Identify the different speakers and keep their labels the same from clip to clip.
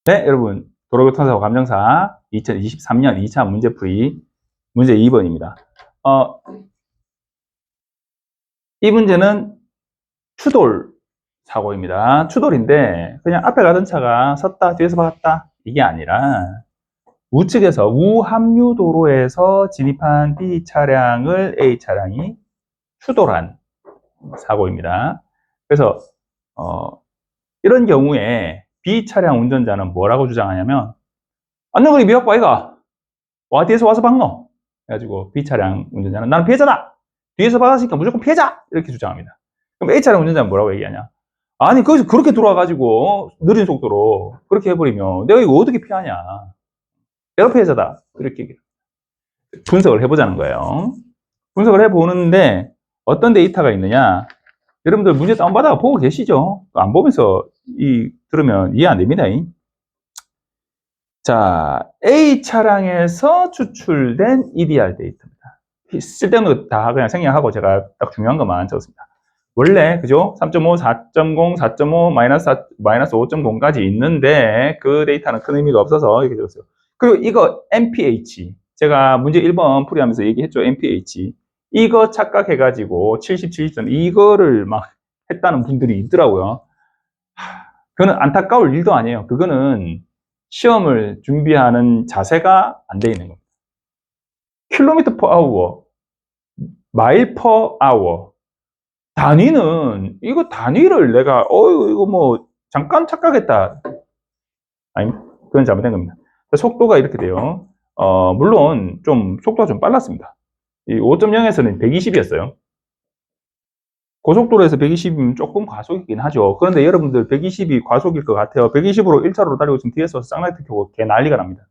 Speaker 1: 네, 여러분. 도로교통사고 감정사 2023년 2차 문제풀이 문제 2번입니다. 이 문제는 추돌 사고입니다. 추돌인데 그냥 앞에 가던 차가 섰다 뒤에서 박았다 이게 아니라 우측에서 우합류 도로에서 진입한 B 차량을 A 차량이 추돌한 사고입니다. 그래서 이런 경우에 B 차량 운전자는 뭐라고 주장하냐면 안녕하니 미역과 이가 와 뒤에서 와서 박노 해가지고 B 차량 운전자는 나는 피해자다 뒤에서 박았으니까 무조건 피해자 이렇게 주장합니다. 그럼 A 차량 운전자는 뭐라고 얘기하냐? 아니 거기서 그렇게 들어와가지고 느린 속도로 그렇게 해버리면 내가 이거 어떻게 피하냐? 내가 피해자다 이렇게 분석을 해보자는 거예요. 분석을 해보는데 어떤 데이터가 있느냐? 여러분들 문제 다운받아 보고 계시죠? 안 보면서 들으면 이해 안 됩니다. 자, A 차량에서 추출된 EDR 데이터입니다. 쓸데없는 거 다 그냥 생략하고 제가 딱 중요한 것만 적었습니다. 원래, 그죠? 3.5, 4.0, 4.5, 마이너스 5.0까지 있는데 그 데이터는 큰 의미가 없어서 이렇게 적었어요. 그리고 이거 MPH. 제가 문제 1번 풀이하면서 얘기했죠. MPH. 이거 착각해가지고 70, 70점 이거를 막 했다는 분들이 있더라고요. 그거는 안타까울 일도 아니에요. 그거는 시험을 준비하는 자세가 안 돼 있는 겁니다. 킬로미터 퍼 아워, 마일 퍼 아워. 단위는, 이거 단위를 내가, 이거 뭐, 잠깐 착각했다. 아니, 그건 잘못된 겁니다. 속도가 이렇게 돼요. 물론, 속도가 좀 빨랐습니다. 이 5.0에서는 120이었어요. 고속도로에서 120이면 조금 과속이긴 하죠. 그런데 여러분들 120이 과속일 것 같아요. 120으로 1차로로 달리고 있으면 뒤에서 쌍라이트 켜고 개 난리가 납니다.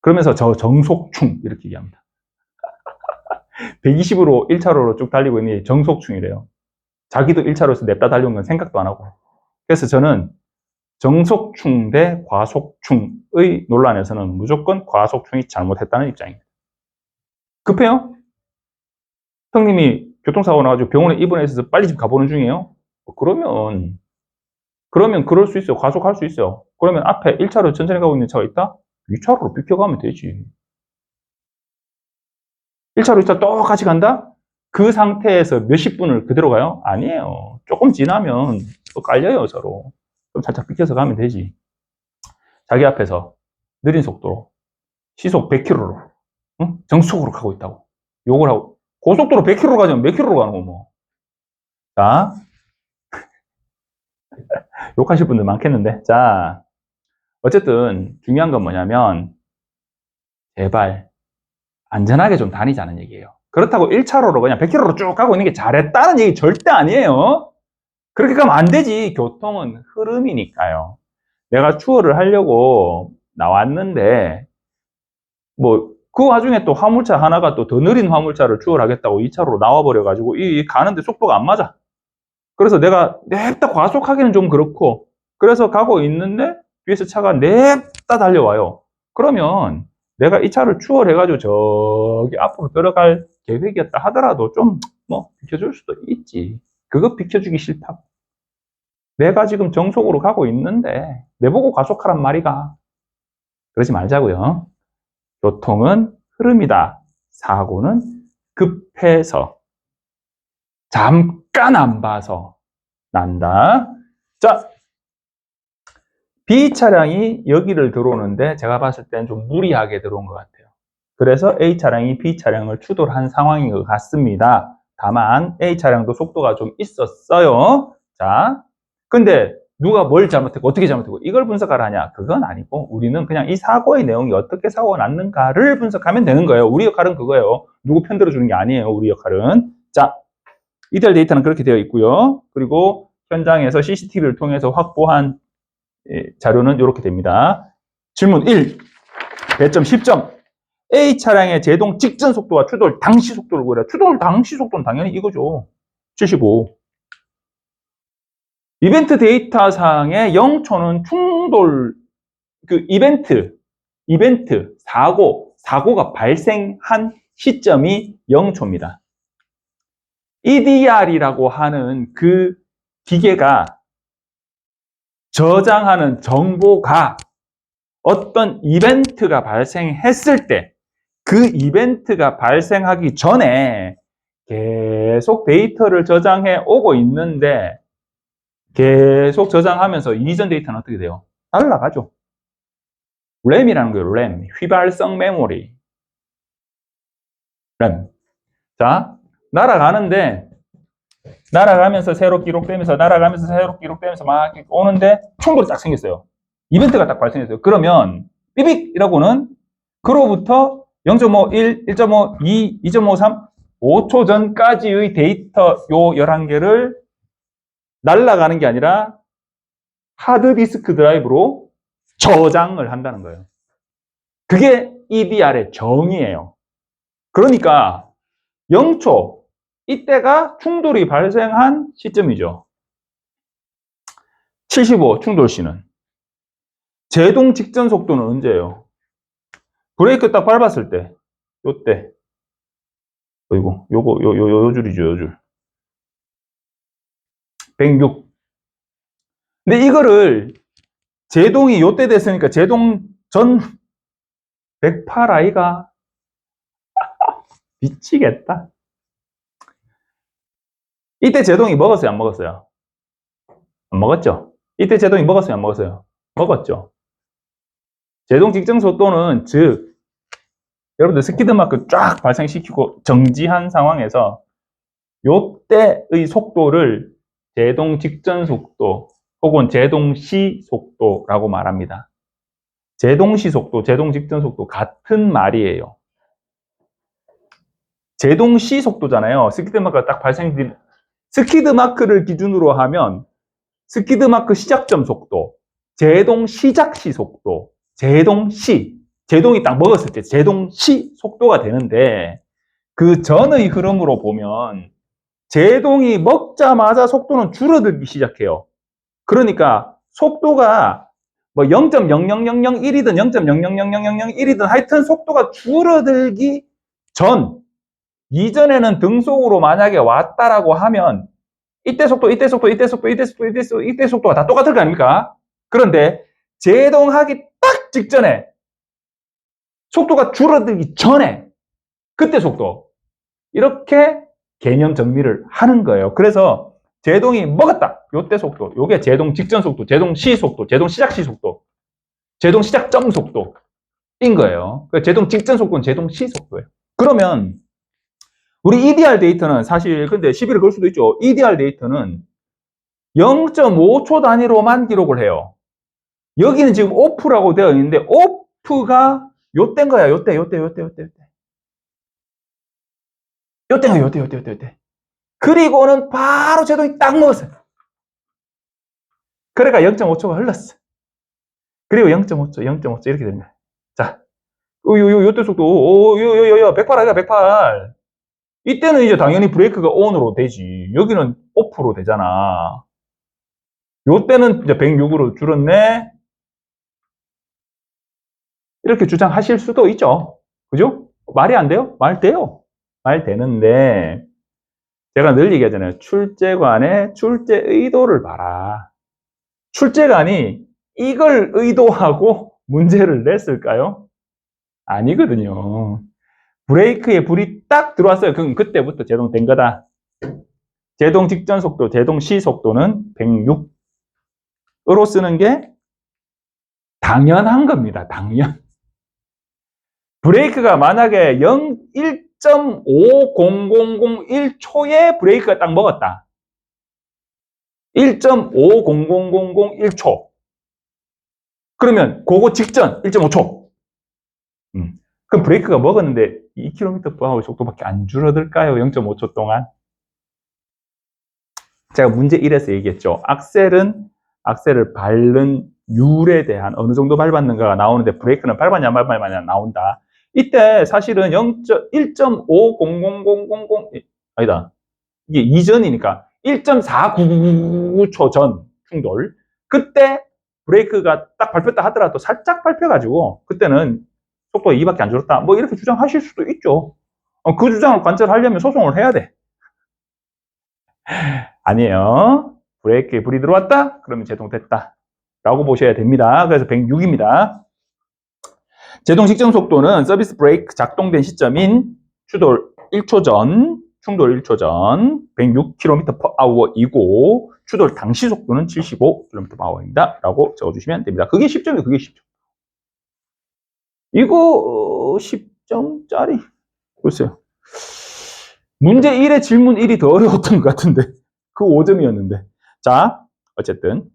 Speaker 1: 그러면서 저 정속충 이렇게 얘기합니다. 120으로 1차로로 쭉 달리고 있는 게 정속충이래요. 자기도 1차로에서 냅다 달려온 건 생각도 안 하고. 그래서 저는 정속충 대 과속충의 논란에서는 무조건 과속충이 잘못했다는 입장입니다. 급해요? 형님이 교통사고 나가지고 병원에 입원해 있어서 빨리 집 가보는 중이에요? 그러면 그럴 수 있어요. 과속할 수 있어요. 그러면 앞에 1차로 천천히 가고 있는 차가 있다? 2차로로 비켜가면 되지. 1차로 2차 똑같이 간다? 그 상태에서 몇십 분을 그대로 가요? 아니에요. 조금 지나면 또 깔려요, 서로. 좀 살짝 비켜서 가면 되지. 자기 앞에서 느린 속도로, 시속 100km로, 응? 정속으로 가고 있다고. 욕을 하고. 고속도로 100km로 가자면 몇 킬로로 가는 거 뭐. 자. 욕하실 분들 많겠는데. 자. 어쨌든 중요한 건 뭐냐면, 제발, 안전하게 좀 다니자는 얘기예요. 그렇다고 1차로로 그냥 100km로 쭉 가고 있는 게 잘했다는 얘기 절대 아니에요. 그렇게 가면 안 되지. 교통은 흐름이니까요. 내가 추월을 하려고 나왔는데 그 와중에 또 화물차 하나가 또 더 느린 화물차를 추월하겠다고 2차로로 나와버려가지고 가는데 속도가 안 맞아. 그래서 내가 냅다 과속하기는 좀 그렇고 그래서 가고 있는데 뒤에서 차가 냅다 달려와요. 그러면 내가 이 차를 추월해가지고 저기 앞으로 들어갈 계획이었다 하더라도 좀 비켜줄 수도 있지. 그거 비켜주기 싫다고. 내가 지금 정속으로 가고 있는데 내보고 과속하란 말이가. 그러지 말자고요. 교통은 흐름이다. 사고는 급해서 잠깐 안 봐서 난다. 자, B 차량이 여기를 들어오는데 제가 봤을 때는 좀 무리하게 들어온 것 같아요. 그래서 A 차량이 B 차량을 추돌한 상황인 것 같습니다. 다만 A 차량도 속도가 좀 있었어요. 자, 근데 누가 뭘 잘못했고 어떻게 잘못했고 이걸 분석하라 하냐? 그건 아니고 우리는 그냥 이 사고의 내용이 어떻게 사고가 났는가를 분석하면 되는 거예요. 우리 역할은 그거예요. 누구 편 들어주는 게 아니에요. 우리 역할은. 자, EDR 데이터는 그렇게 되어 있고요. 그리고 현장에서 CCTV를 통해서 확보한 자료는 이렇게 됩니다. 질문 1, 배점 10점. A 차량의 제동 직전 속도와 추돌 당시 속도를 구해라. 추돌 당시 속도는 당연히 이거죠. 75. 이벤트 데이터상의 0초는 충돌, 이벤트, 사고가 발생한 시점이 0초입니다. EDR이라고 하는 그 기계가 저장하는 정보가 어떤 이벤트가 발생했을 때 그 이벤트가 발생하기 전에 계속 데이터를 저장해 오고 있는데 계속 저장하면서 이전 데이터는 어떻게 돼요? 날아가죠. 램이라는 거예요. 램. 휘발성 메모리. 램. 자, 날아가면서 새로 기록되면서 막 오는데 충돌이 딱 생겼어요. 이벤트가 딱 발생했어요. 그러면 삐빅 이라고는 그로부터 0.5, 1, 1.5, 2, 2.5, 3, 5초 전까지의 데이터 요 11개를 날아가는 게 아니라 하드디스크 드라이브로 저장을 한다는 거예요. 그게 EDR의 정의예요. 그러니까 0초, 이때가 충돌이 발생한 시점이죠. 75 충돌 시는. 제동 직전 속도는 언제예요? 브레이크 딱 밟았을 때, 요때. 어이구, 요 줄이죠, 요 줄. 106. 근데 이거를 제동이 요때 됐으니까 제동 전 108아이가 미치겠다. 이때 제동이 먹었어요, 안 먹었어요? 안 먹었죠? 이때 제동이 먹었어요, 안 먹었어요? 먹었죠. 제동 직전 속도는 즉 여러분들 스키드마크 쫙 발생시키고 정지한 상황에서 요때의 속도를 제동 직전 속도 혹은 제동 시 속도라고 말합니다. 제동 시 속도, 제동 직전 속도 같은 말이에요. 제동 시 속도잖아요. 스키드마크가 딱 스키드마크를 기준으로 하면 스키드마크 시작점 속도, 제동 시작 시 속도, 제동 시, 제동이 딱 먹었을 때 제동 시 속도가 되는데 그 전의 흐름으로 보면 제동이 먹자마자 속도는 줄어들기 시작해요. 그러니까 속도가 뭐 0.00001이든 0.0000001이든 하여튼 속도가 줄어들기 전, 이전에는 등속으로 만약에 왔다라고 하면 이때 속도, 이때 속도, 이때 속도, 이때 속도, 이때 속도, 이때 속도가 다 똑같을 거 아닙니까? 그런데 제동하기 딱 직전에 속도가 줄어들기 전에 그때 속도 이렇게 개념 정리를 하는 거예요. 그래서 제동이 먹었다. 요때 속도. 요게 제동 직전 속도, 제동 시 속도, 제동 시작 시 속도, 제동 시작점 속도인 거예요. 그러니까 제동 직전 속도는 제동 시 속도예요. 그러면 우리 EDR 데이터는 사실 근데 시비를 걸 수도 있죠. EDR 데이터는 0.5초 단위로만 기록을 해요. 여기는 지금 오프라고 되어 있는데 오프가 요때인 거야. 요때가 요때. 그리고는 바로 제동이 딱 먹었어요. 그러니까 0.5초가 흘렀어. 그리고 0.5초 이렇게 됩니다. 자, 요때 속도, 108 아이가 108. 이때는 이제 당연히 브레이크가 ON으로 되지. 여기는 OFF로 되잖아. 요때는 이제 106으로 줄었네. 이렇게 주장하실 수도 있죠. 그죠? 말이 안 돼요? 말 돼요. 말 되는데, 제가 늘 얘기하잖아요. 출제관의 출제 의도를 봐라. 출제관이 이걸 의도하고 문제를 냈을까요? 아니거든요. 브레이크에 불이 딱 들어왔어요. 그럼 그때부터 제동된 거다. 제동 직전 속도, 제동 시 속도는 106으로 쓰는 게 당연한 겁니다. 당연. 브레이크가 만약에 1.50001초에 브레이크가 딱 먹었다. 1.50001초. 그러면 그거 직전 1.5초. 그럼 브레이크가 먹었는데 2km/h 속도밖에 안 줄어들까요? 0.5초 동안. 제가 문제 1에서 얘기했죠. 악셀을 밟는 율에 대한 어느 정도 밟았는가가 나오는데 브레이크는 밟았냐 안 밟았냐 나온다. 이때 사실은 1.100000 아니다. 이게 이전이니까 1.4999초 전 충돌. 그때 브레이크가 딱 밟혔다 하더라도 살짝 밟혀가지고 그때는 속도가 2밖에 안 줄었다. 뭐 이렇게 주장하실 수도 있죠. 그 주장을 관철하려면 소송을 해야 돼. 아니에요. 브레이크에 불이 들어왔다? 그러면 제동됐다. 라고 보셔야 됩니다. 그래서 106입니다. 제동 직전 속도는 서비스 브레이크 작동된 시점인 충돌 1초 전 106km/h이고 충돌 당시 속도는 75km/h입니다. 라고 적어주시면 됩니다. 그게 10점이에요. 그게 10점. 이거 10점짜리. 보세요. 문제 1에 질문 1이 더 어려웠던 것 같은데 그 5점이었는데. 자, 어쨌든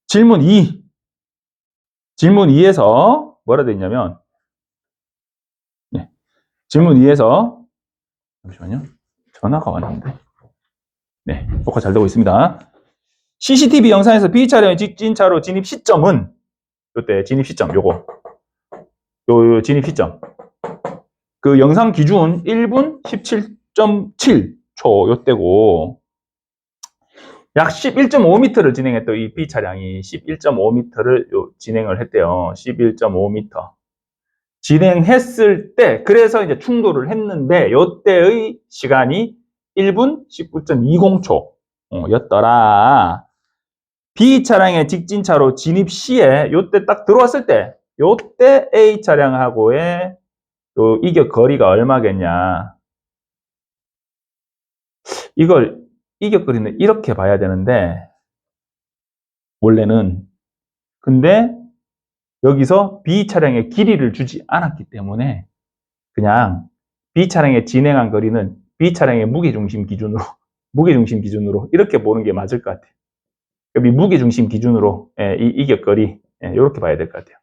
Speaker 1: 질문 2. 질문 2에서 뭐라 되어 있냐면 질문 2에서 잠시만요. 전화가 왔는데. 네, 녹화 잘 되고 있습니다. CCTV 영상에서 B 차량의 직진차로 진입 시점은 요때 진입 시점 요거 요 진입 시점 그 영상 기준 1분 17.7초 요때고 약 11.5m를 진행했던 이 B 차량이 11.5m를 진행을 했대요. 11.5m 진행했을 때 그래서 이제 충돌을 했는데 요때의 시간이 1분 19.20초 였더라. B 차량의 직진차로 진입 시에 요때 딱 들어왔을 때 요때 A 차량하고의 요 이격 거리가 얼마겠냐. 이걸 이격 거리는 이렇게 봐야 되는데 원래는 근데 여기서 B 차량의 길이를 주지 않았기 때문에 그냥 B 차량의 진행한 거리는 B 차량의 무게중심 기준으로 이렇게 보는 게 맞을 것 같아요. 무게중심 기준으로 이 이격거리 이렇게 봐야 될 것 같아요.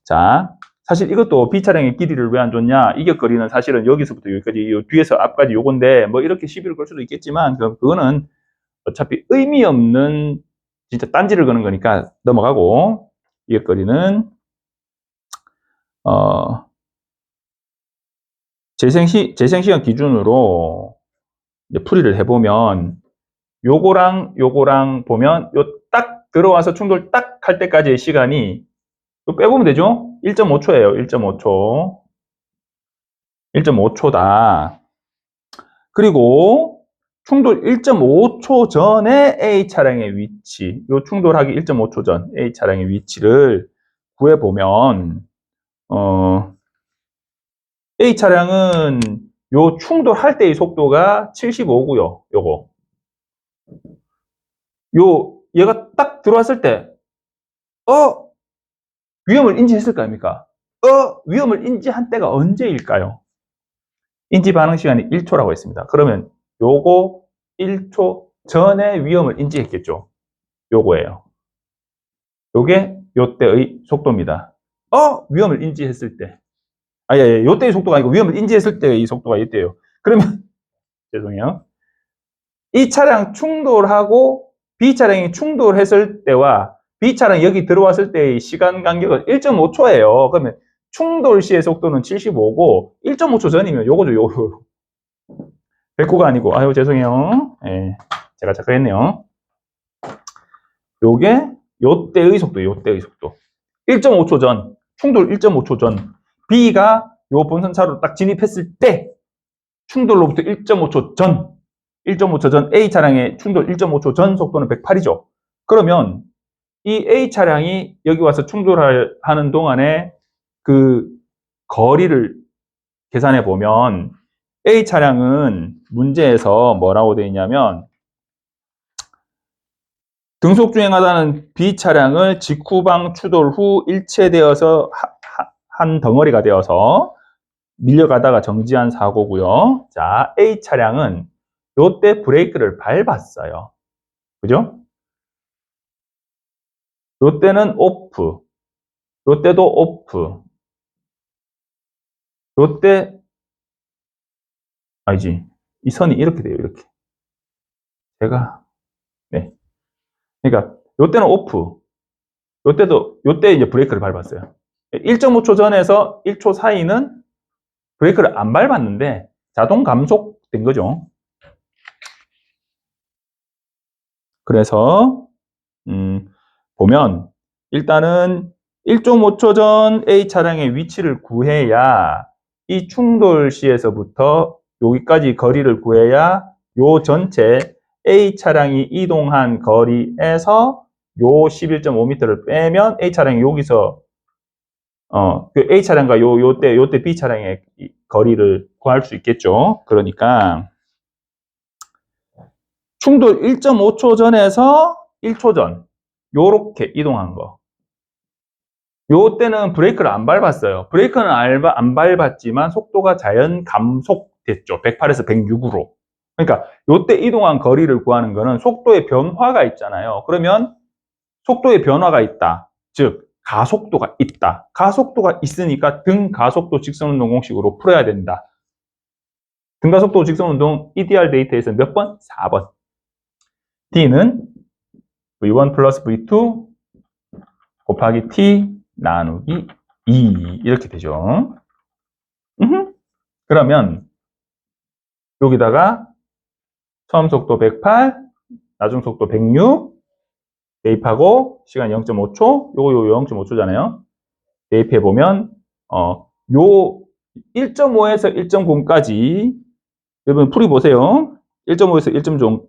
Speaker 1: 자, 사실 이것도 B 차량의 길이를 왜 안 줬냐? 이격거리는 사실은 여기서부터 여기까지 뒤에서 앞까지 요건데 뭐 이렇게 시비를 걸 수도 있겠지만 그거는 어차피 의미 없는 진짜 딴지를 거는 거니까 넘어가고 이격거리는 재생시간 기준으로 이제 풀이를 해보면 요거랑 보면 요 딱 들어와서 충돌 딱 할 때까지의 시간이 요 빼보면 되죠? 1.5초예요. 1.5초. 1.5초다. 그리고 충돌 1.5초 전에 A 차량의 위치, 요 충돌하기 1.5초 전 A 차량의 위치를 구해보면 A 차량은 요 충돌할 때의 속도가 75고요. 요거. 얘가 딱 들어왔을 때, 위험을 인지했을 거 아닙니까? 위험을 인지한 때가 언제일까요? 인지 반응 시간이 1초라고 했습니다. 그러면 요거 1초 전에 위험을 인지했겠죠. 요거예요. 요게 요때의 속도입니다. 위험을 인지했을 때. 요때의 속도가 아니고 위험을 인지했을 때의 이 속도가 이때예요. 그러면 죄송해요. 이 차량 충돌하고 B 차량이 충돌했을 때와 B 차량 여기 들어왔을 때의 시간 간격은 1.5초예요. 그러면 충돌 시의 속도는 75고 1.5초 전이면 요거죠, 요거. 100호가 아니고 아유 죄송해요. 제가 착각했네요. 요게 요때의 속도, 1.5초 전, 충돌 1.5초 전 B가 요 본선차로 딱 진입했을 때 충돌로부터 1.5초 전 1.5초 전 A 차량의 충돌 1.5초 전 속도는 108이죠. 그러면 이 A 차량이 여기 와서 충돌하는 동안에 그 거리를 계산해 보면 A 차량은 문제에서 뭐라고 되어 있냐면 등속 주행하다는 B 차량을 직후방 추돌 후 일체되어서 한 덩어리가 되어서 밀려가다가 정지한 사고고요. 자, A 차량은 요때 브레이크를 밟았어요. 그죠? 요때는 오프. 요때도 오프. 요때 아니지. 이 선이 이렇게 돼요. 이렇게. 네. 그러니까 요때는 오프. 요때 이제 브레이크를 밟았어요. 1.5초 전에서 1초 사이는 브레이크를 안 밟았는데 자동 감속된 거죠. 그래서 보면 일단은 1.5초 전 A 차량의 위치를 구해야 이 충돌 시에서부터 여기까지 거리를 구해야 요 전체 A 차량이 이동한 거리에서 요 11.5m를 빼면 A 차량이 여기서 그 A 차량과 요때 B 차량의 거리를 구할 수 있겠죠. 그러니까 충돌 1.5초 전에서 1초 전 요렇게 이동한 거. 요때는 브레이크를 안 밟았어요. 브레이크는 안 밟았지만 속도가 자연 감속됐죠. 108에서 106으로. 그러니까 요때 이동한 거리를 구하는 거는 속도의 변화가 있잖아요. 그러면 속도의 변화가 있다. 즉 가속도가 있다. 가속도가 있으니까 등가속도 직선운동 공식으로 풀어야 된다. 등가속도 직선운동 EDR 데이터에서 몇 번? 4번. D는 V1 플러스 V2 곱하기 T 나누기 2 이렇게 되죠. 그러면 여기다가 처음 속도 108, 나중 속도 106 대입하고 시간 0.5초, 요거 0.5초잖아요. 대입해 보면 요 1.5에서 1.0까지 여러분 풀이 보세요. 1.5에서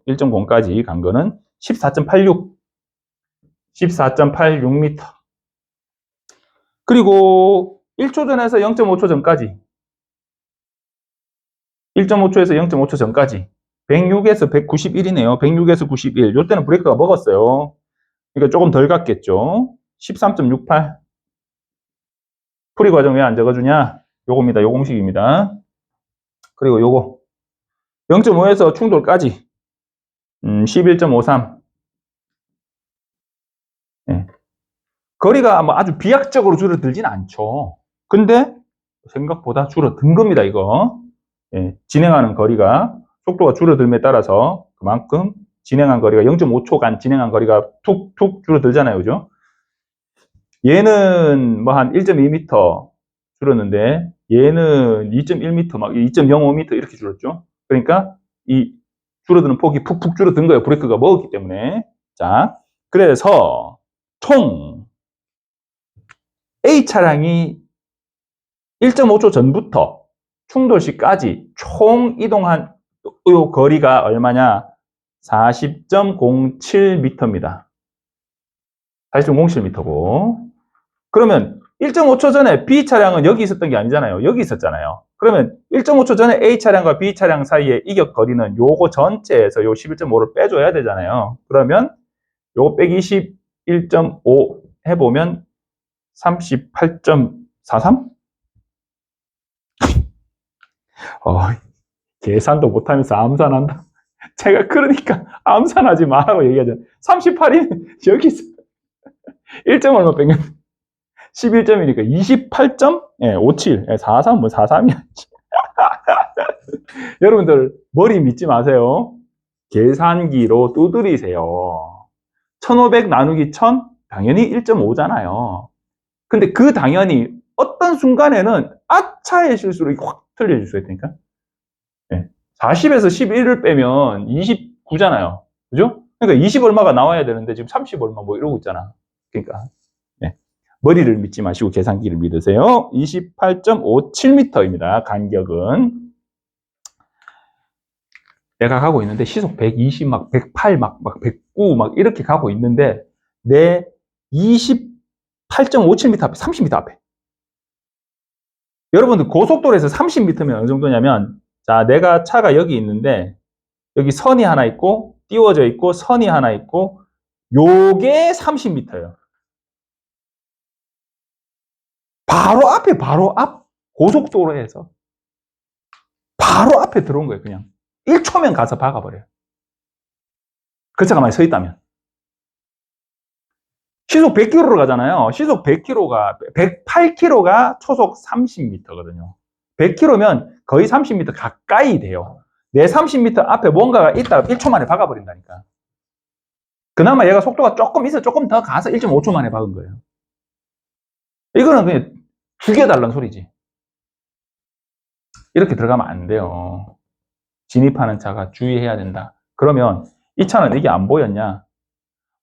Speaker 1: 1.0까지 간 거는 14.86 14.86m. 그리고 1초 전에서 0.5초 전까지 1.5초에서 0.5초 전까지 106에서 191이네요. 106에서 91. 요때는 브레이크가 먹었어요. 그러니까 조금 덜 갔겠죠. 13.68. 풀이 과정 왜 안 적어주냐? 요겁니다. 요 공식입니다. 그리고 요거 0.5에서 충돌까지 11.53. 네. 거리가 뭐 아주 비약적으로 줄어들진 않죠. 근데 생각보다 줄어든 겁니다. 이거 진행하는 거리가 속도가 줄어들에 따라서 그만큼 진행한 거리가 0.5초간 진행한 거리가 툭툭 줄어들잖아요. 그죠? 얘는 뭐 한 1.2m 줄었는데 얘는 2.1m 막 2.05m 이렇게 줄었죠. 그러니까 이 줄어드는 폭이 푹푹 줄어든 거예요. 브레이크가 먹었기 때문에. 자, 그래서 총 A 차량이 1.5초 전부터 충돌 시까지 총 이동한 요 거리가 얼마냐? 40.07m입니다. 40.07m고. 그러면 1.5초 전에 B 차량은 여기 있었던 게 아니잖아요. 여기 있었잖아요. 그러면 1.5초 전에 A 차량과 B 차량 사이의 이격 거리는 요거 전체에서 요 11.5를 빼줘야 되잖아요. 그러면 요거 빼기 11.5 해보면 38.43? 계산도 못하면서 암산한다. 제가 그러니까 암산하지 마라고 얘기하잖아요. 38이 여기 있어. 1점 얼마 빼면 11점이니까 28.57. 43, 뭐 43이야. 여러분들 머리 믿지 마세요. 계산기로 두드리세요. 1500 나누기 1000 당연히 1.5잖아요. 근데 그 당연히 어떤 순간에는 아차의 실수로 확 틀려질 수 있다니까. 40에서 11을 빼면 29잖아요. 그죠? 그러니까 20 얼마가 나와야 되는데 지금 30 얼마 뭐 이러고 있잖아. 그러니까 머리를 믿지 마시고 계산기를 믿으세요. 28.57m입니다. 간격은. 내가 가고 있는데 시속 120, 막 108, 막 109, 막 이렇게 가고 있는데 내 28.57m 앞에, 30m 앞에. 여러분들 고속도로에서 30m면 어느 정도냐면, 자, 내가 차가 여기 있는데 여기 선이 하나 있고 띄워져 있고 선이 하나 있고 요게 30m예요. 바로 앞 고속도로에서 바로 앞에 들어온 거예요. 그냥 1초면 가서 박아버려요. 그 차가 많이 서 있다면. 시속 100km로 가잖아요. 시속 100km가 108km가 초속 30m거든요. 100km면 거의 30m 가까이 돼요. 내 30m 앞에 뭔가가 있다가 1초 만에 박아버린다니까. 그나마 얘가 속도가 조금 있어 조금 더 가서 1.5초 만에 박은 거예요. 이거는 그냥 죽여달라는 소리지. 이렇게 들어가면 안 돼요. 진입하는 차가 주의해야 된다. 그러면 이 차는 이게 안 보였냐?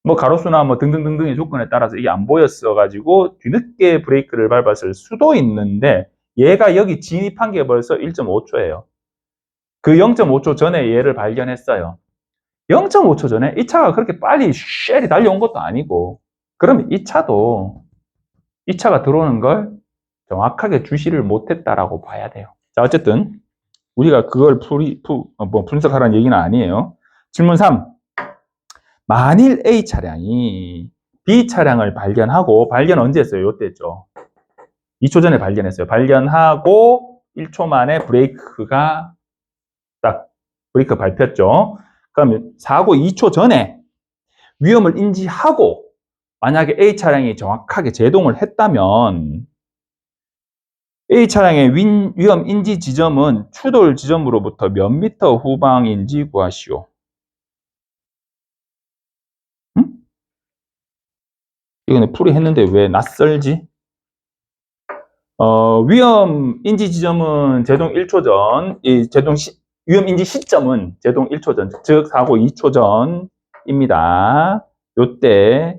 Speaker 1: 뭐 가로수나 뭐 등등등등의 조건에 따라서 이게 안 보였어가지고 뒤늦게 브레이크를 밟았을 수도 있는데 얘가 여기 진입한 게 벌써 1.5초예요. 그 0.5초 전에 얘를 발견했어요. 0.5초 전에 이 차가 그렇게 빨리 쉘이 달려온 것도 아니고 그러면 이 차가 들어오는 걸 정확하게 주시를 못했다라고 봐야 돼요. 자, 어쨌든 우리가 그걸 분석하라는 얘기는 아니에요. 질문 3. 만일 A 차량이 B 차량을 발견하고, 발견 언제 했어요? 요때 했죠. 2초 전에 발견했어요. 발견하고 1초 만에 브레이크가 딱 브레이크 밟혔죠. 그러면 사고 2초 전에 위험을 인지하고 만약에 A 차량이 정확하게 제동을 했다면 A 차량의 위험 인지 지점은 추돌 지점으로부터 몇 미터 후방인지 구하시오. 응? 이거는 풀이했는데 왜 낯설지? 위험 인지 지점은 제동 1초 전, 위험 인지 시점은 제동 1초 전, 즉 사고 2초 전입니다. 요때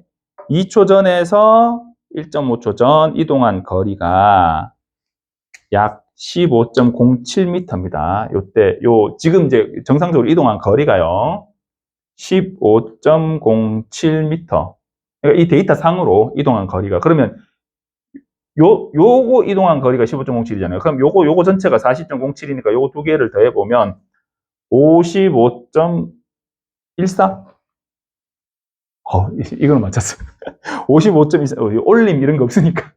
Speaker 1: 2초 전에서 1.5초 전 이동한 거리가 약 15.07m입니다. 요때 지금 이제 정상적으로 이동한 거리가요. 15.07m. 그러니까 이 데이터 상으로 이동한 거리가, 그러면 요거 이동한 거리가 15.07이잖아요. 그럼 요거 전체가 40.07이니까 요거 두 개를 더해 보면 55.14? 이거는 맞췄어. 55.14. 올림 이런 거 없으니까.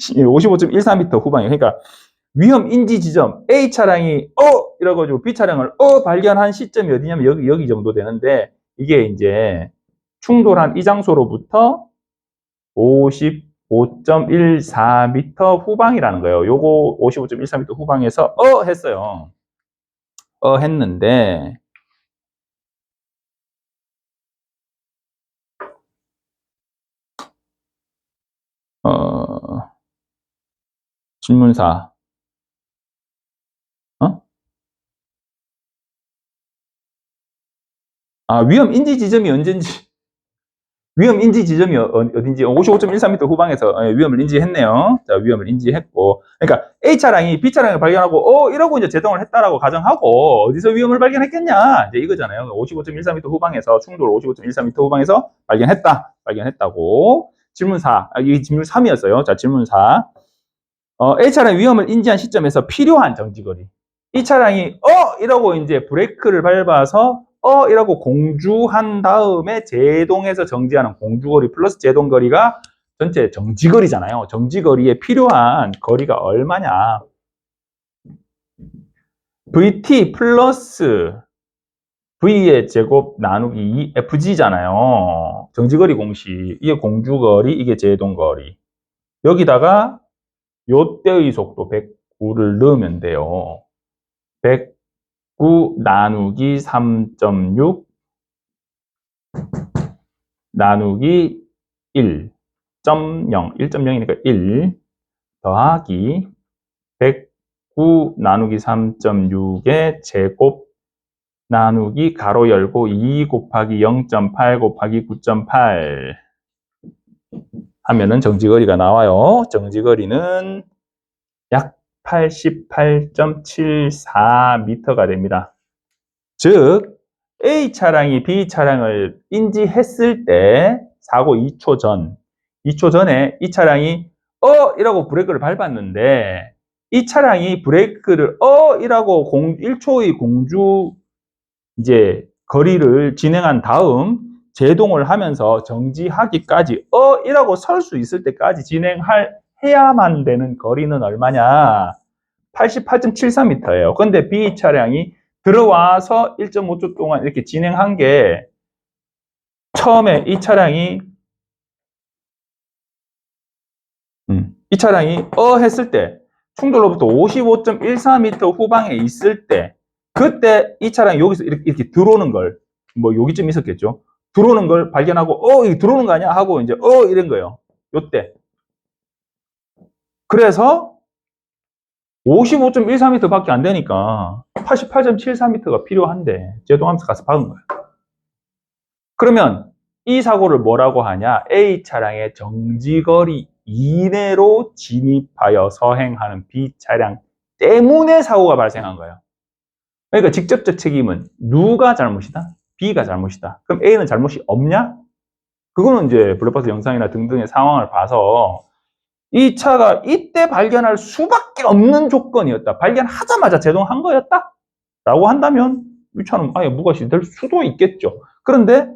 Speaker 1: 55.14m 후방이에요. 그러니까 위험 인지 지점 A 차량이 이래가지고 B 차량을 발견한 시점이 어디냐면 여기 정도 되는데, 이게 이제 충돌한 이 장소로부터 55.14m 후방이라는 거예요. 요거 55.14m 후방에서 했어요. 했는데 질문사 위험 인지 지점이 언젠지, 위험 인지 지점이 어딘지 55.13m 후방에서 위험을 인지했네요. 자, 위험을 인지했고, 그러니까 A 차량이 B 차량을 발견하고 이러고 이제 제동을 했다라고 가정하고 어디서 위험을 발견했겠냐 이제 이거잖아요. 55.13m 후방에서 충돌 55.13m 후방에서 발견했다고. 질문 4, 이 질문 3이었어요. 자, 질문 4. A 차량 위험을 인지한 시점에서 필요한 정지거리. 이 차량이 이러고 이제 브레이크를 밟아서 이라고 공주한 다음에 제동해서 정지하는 공주거리 플러스 제동거리가 전체 정지거리잖아요. 정지거리에 필요한 거리가 얼마냐? VT 플러스 V의 제곱 나누기 2FG잖아요. 정지거리 공식. 이게 공주거리, 이게 제동거리. 여기다가 요때의 속도 109를 넣으면 돼요. 109 나누기 3.6 나누기 1.0, 1.0이니까 1 더하기 109 나누기 3.6의 제곱 나누기 가로 열고 2 곱하기 0.8 곱하기 9.8 하면은 정지거리가 나와요. 정지거리는 약 88.74m가 됩니다. 즉 A 차량이 B 차량을 인지했을 때 사고 2초 전에 이 차량이 이라고 브레이크를 밟았는데, 이 차량이 브레이크를 이라고 1초의 공주 이제 거리를 진행한 다음 제동을 하면서 정지하기까지 이라고 설 수 있을 때까지 해야만 되는 거리는 얼마냐? 88.74m예요. 근데 B 차량이 들어와서 1.5초 동안 이렇게 진행한 게, 처음에 이 차량이 했을 때 충돌로부터 55.14m 후방에 있을 때, 그때 이 차량이 여기서 이렇게 들어오는 걸, 뭐 여기쯤 있었겠죠. 들어오는 걸 발견하고 이거 들어오는 거 아니야 하고 이제 이런 거예요. 요때. 그래서 55.14m 밖에 안 되니까 88.74m가 필요한데 제동하면서 가서 박은 거예요. 그러면 이 사고를 뭐라고 하냐? A 차량의 정지거리 이내로 진입하여 서행하는 B 차량 때문에 사고가 발생한 거예요. 그러니까 직접적 책임은 누가 잘못이다? B가 잘못이다. 그럼 A는 잘못이 없냐? 그거는 이제 블랙박스 영상이나 등등의 상황을 봐서 이 차가 이때 발견할 수밖에 없는 조건이었다. 발견하자마자 제동한 거였다. 라고 한다면 이 차는 아예 무과실이 될 수도 있겠죠. 그런데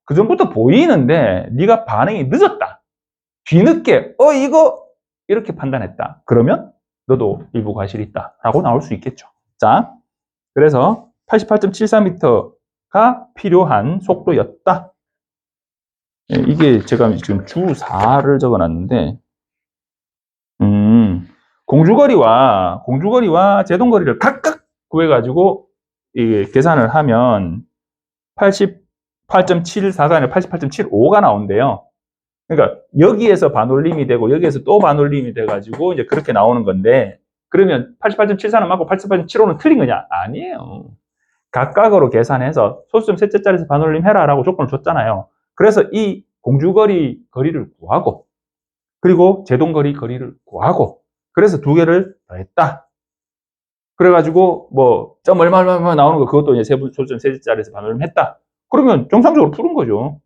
Speaker 1: 그 전부터 보이는데 네가 반응이 늦었다. 뒤늦게 이거 이렇게 판단했다. 그러면 너도 일부 과실이 있다. 라고 나올 수 있겠죠. 자, 그래서 88.74m가 필요한 속도였다. 이게 제가 지금 주 4를 적어놨는데 공주거리와 제동거리를 각각 구해가지고 이게 계산을 하면 88.74가 아니라 88.75가 나온대요. 그러니까 여기에서 반올림이 되고 여기에서 또 반올림이 돼가지고 이제 그렇게 나오는 건데, 그러면 88.74는 맞고 88.75는 틀린 거냐? 아니에요. 각각으로 계산해서 소수점 셋째 자리에서 반올림 해라라고 조건을 줬잖아요. 그래서 이 공주거리 거리를 구하고 그리고 제동거리 거리를 구하고 그래서 두 개를 더했다. 그래가지고 뭐 점 얼마 나오는 거 그것도 이제 소수점 셋째 자리에서 반올림 했다. 그러면 정상적으로 푸는 거죠.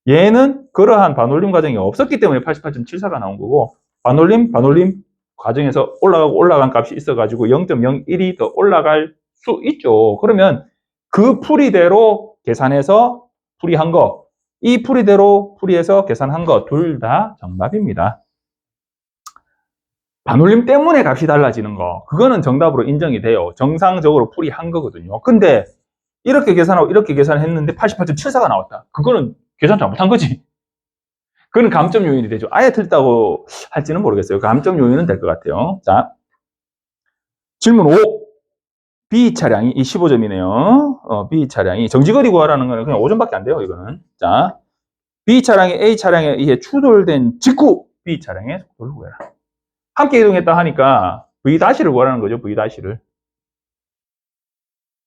Speaker 1: 얘는 그러한 반올림 과정이 없었기 때문에 88.74가 나온 거고, 반올림 과정에서 올라간 값이 있어가지고 0.01이 더 올라갈 수 있죠. 그러면 그 풀이대로 계산해서 풀이한 거, 이 풀이대로 풀이해서 계산한 거 둘 다 정답입니다. 반올림 때문에 값이 달라지는 거, 그거는 정답으로 인정이 돼요. 정상적으로 풀이한 거거든요. 근데 이렇게 계산하고 이렇게 계산했는데 88.74가 나왔다. 그거는 계산 잘못한 거지. 그건 감점 요인이 되죠. 아예 틀렸다고 할지는 모르겠어요. 감점 요인은 될 것 같아요. 자, 질문 5. B 차량이, 이 15점이네요. B 차량이, 정지거리 구하라는 거는 그냥 5점밖에 안 돼요, 이거는. 자, B 차량이 A 차량에 의해 추돌된 직후 B 차량의 속도를 구해라. 함께 이동했다 하니까 V-를 구하라는 거죠, V-를.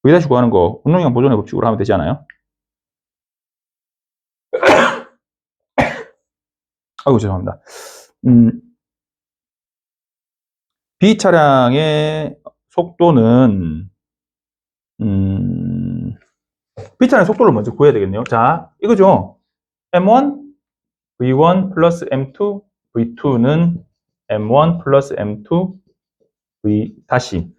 Speaker 1: V- 구하는 거, 운동량 보존의 법칙으로 하면 되지 않아요? 아이고, 죄송합니다. B 차량의 속도는, B 차량의 속도를 먼저 구해야 되겠네요. 자, 이거죠. M1, V1 플러스 M2, V2는 M1 플러스 M2, V 다시.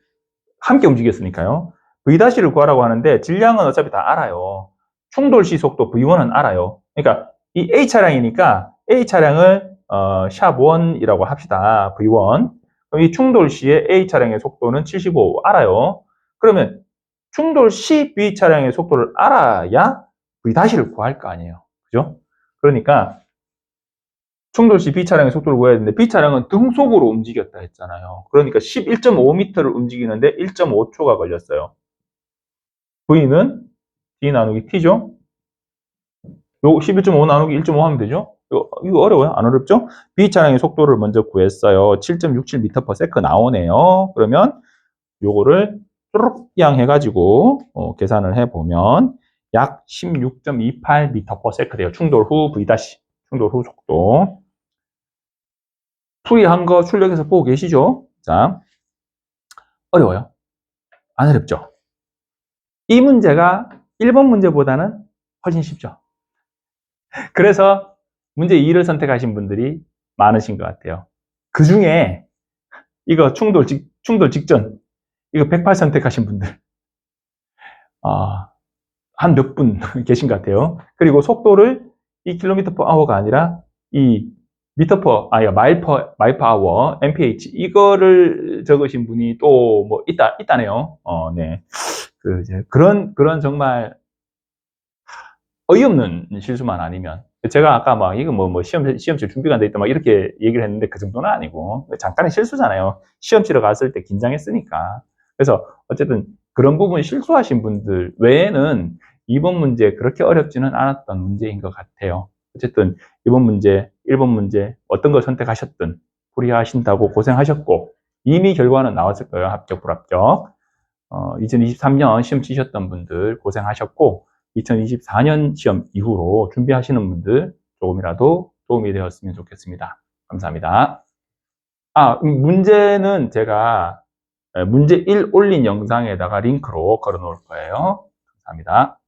Speaker 1: 함께 움직였으니까요. V-를 구하라고 하는데 질량은 어차피 다 알아요. 충돌시 속도 V1은 알아요. 그러니까 이 A 차량이니까 A 차량을 샵1이라고 합시다. V1. 그럼 이 충돌 시에 A 차량의 속도는 75 알아요. 그러면 충돌 시 B 차량의 속도를 알아야 V-를 구할 거 아니에요. 그죠? 그러니까 충돌 시 B 차량의 속도를 구해야 되는데 B 차량은 등속으로 움직였다 했잖아요. 그러니까 11.5m를 움직이는데 1.5초가 걸렸어요. V는 D 나누기 T죠? 요 11.5 나누기 1.5 하면 되죠? 이거 어려워요? 안 어렵죠? B 차량의 속도를 먼저 구했어요. 7.67m/s 나오네요. 그러면 요거를 뚜룩양 해가지고 계산을 해보면 약 16.28m/s 돼요. 충돌 후 V-, 충돌 후 속도. 풀이한 거 출력해서 보고 계시죠? 자, 어려워요? 안 어렵죠? 이 문제가 1번 문제보다는 훨씬 쉽죠? 그래서 문제 2를 선택하신 분들이 많으신 것 같아요. 그 중에 이거 충돌 직전 이거 108 선택하신 분들 한 몇 분 계신 것 같아요. 그리고 속도를 이 km/h가 아니라 이 마일 퍼 아워, mph 이거를 적으신 분이 또 뭐 있다네요. 네. 그런 정말 어이없는 실수만 아니면, 제가 아까 막 이거 시험칠 준비가 안 돼 있다 막 이렇게 얘기를 했는데 그 정도는 아니고 잠깐의 실수잖아요. 시험 치러 갔을 때 긴장했으니까. 그래서 어쨌든 그런 부분 실수하신 분들 외에는 이번 문제 그렇게 어렵지는 않았던 문제인 것 같아요. 어쨌든 이번 문제, 1번 문제 어떤 걸 선택하셨든 풀이하신다고 고생하셨고 이미 결과는 나왔을 거예요. 합격, 불합격. 2023년 시험 치셨던 분들 고생하셨고 2024년 시험 이후로 준비하시는 분들 조금이라도 도움이 되었으면 좋겠습니다. 감사합니다. 문제는 제가 문제 1 올린 영상에다가 링크로 걸어 놓을 거예요. 감사합니다.